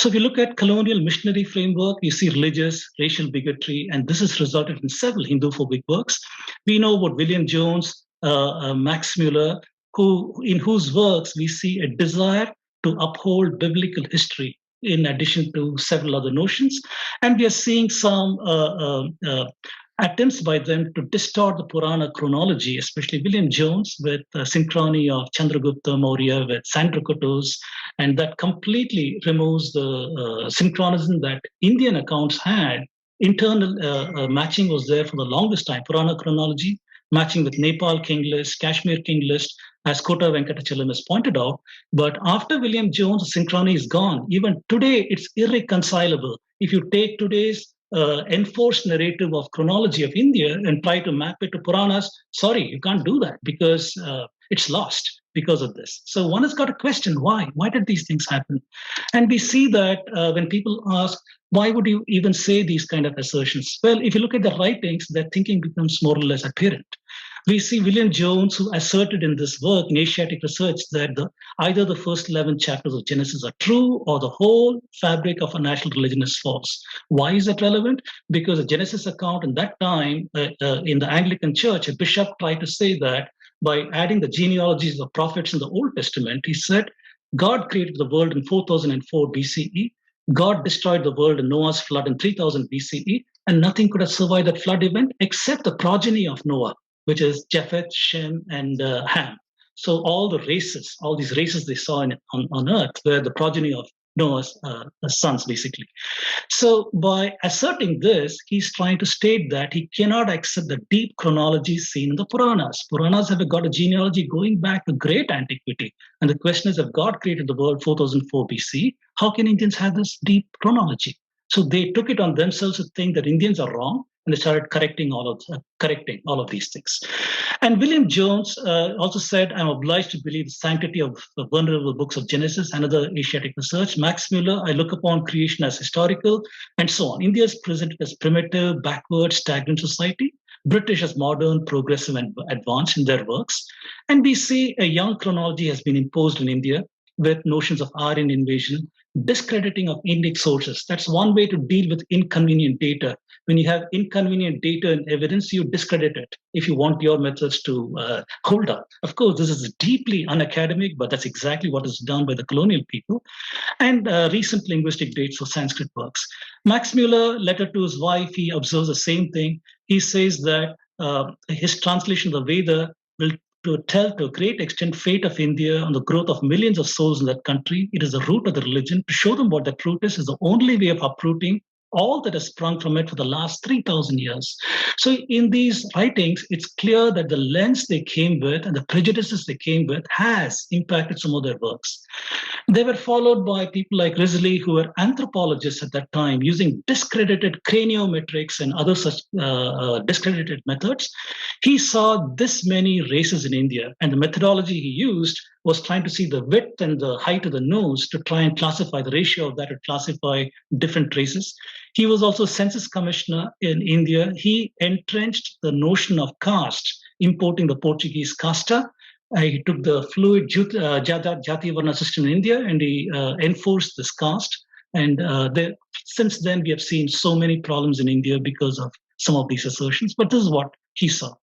So if you look at colonial missionary framework, you see religious, racial bigotry, and this has resulted in several Hinduphobic works. We know about William Jones, Max Mueller, in whose works we see a desire to uphold biblical history in addition to several other notions. And we are seeing some attempts by them to distort the Purana chronology, especially William Jones with synchrony of Chandragupta Maurya with Sandrakutos, and that completely removes the synchronism that Indian accounts had. Internal matching was there for the longest time. Purana chronology matching with Nepal king list, Kashmir king list, as Kota Venkatachalam has pointed out. But after William Jones, the synchrony is gone. Even today, it's irreconcilable. If you take today's enforced narrative of chronology of India and try to map it to Puranas, sorry, you can't do that because it's lost because of this. So one has got to question why. Why did these things happen? And we see that when people ask, why would you even say these kind of assertions? Well, if you look at the writings, their thinking becomes more or less apparent. We see William Jones, who asserted in this work, in Asiatic Research, that either the first 11 chapters of Genesis are true or the whole fabric of a national religion is false. Why is that relevant? Because the Genesis account in that time, in the Anglican Church, a bishop tried to say that by adding the genealogies of the prophets in the Old Testament, he said, God created the world in 4004 BCE. God destroyed the world in Noah's flood in 3000 BCE, and nothing could have survived that flood event except the progeny of Noah, which is Japheth, Shem, and Ham. So all these races they saw on Earth were the progeny of Noah's sons, basically. So by asserting this, he's trying to state that he cannot accept the deep chronology seen in the Puranas. Puranas have got a genealogy going back to great antiquity. And the question is, if God created the world 4004 BC, how can Indians have this deep chronology? So they took it on themselves to think that Indians are wrong, and they started correcting all of these things. And William Jones also said, I'm obliged to believe the sanctity of the vulnerable books of Genesis, another Asiatic research. Max Mueller, I look upon creation as historical, and so on. India is presented as primitive, backward, stagnant society. British as modern, progressive, and advanced in their works. And we see a young chronology has been imposed in India with notions of Aryan invasion, discrediting of Indic sources. That's one way to deal with inconvenient data. When you have inconvenient data and evidence, you discredit it if you want your methods to hold up. Of course, this is deeply unacademic, but that's exactly what is done by the colonial people. And recent linguistic dates for Sanskrit works. Max Mueller, letter to his wife, he observes the same thing. He says that his translation of the Veda will tell to a great extent fate of India and the growth of millions of souls in that country. It is the root of the religion. To show them what the truth is the only way of uprooting all that has sprung from it for the last 3,000 years. So in these writings, it's clear that the lens they came with and the prejudices they came with has impacted some of their works. They were followed by people like Risley, who were anthropologists at that time, using discredited craniometrics and other such discredited methods. He saw this many races in India, and the methodology he used was trying to see the width and the height of the nose to try and classify the ratio of that to classify different races. He was also census commissioner in India. He entrenched the notion of caste, importing the Portuguese casta. He took the fluid Jati Varna system in India and he enforced this caste. And since then, we have seen so many problems in India because of some of these assertions. But this is what he saw.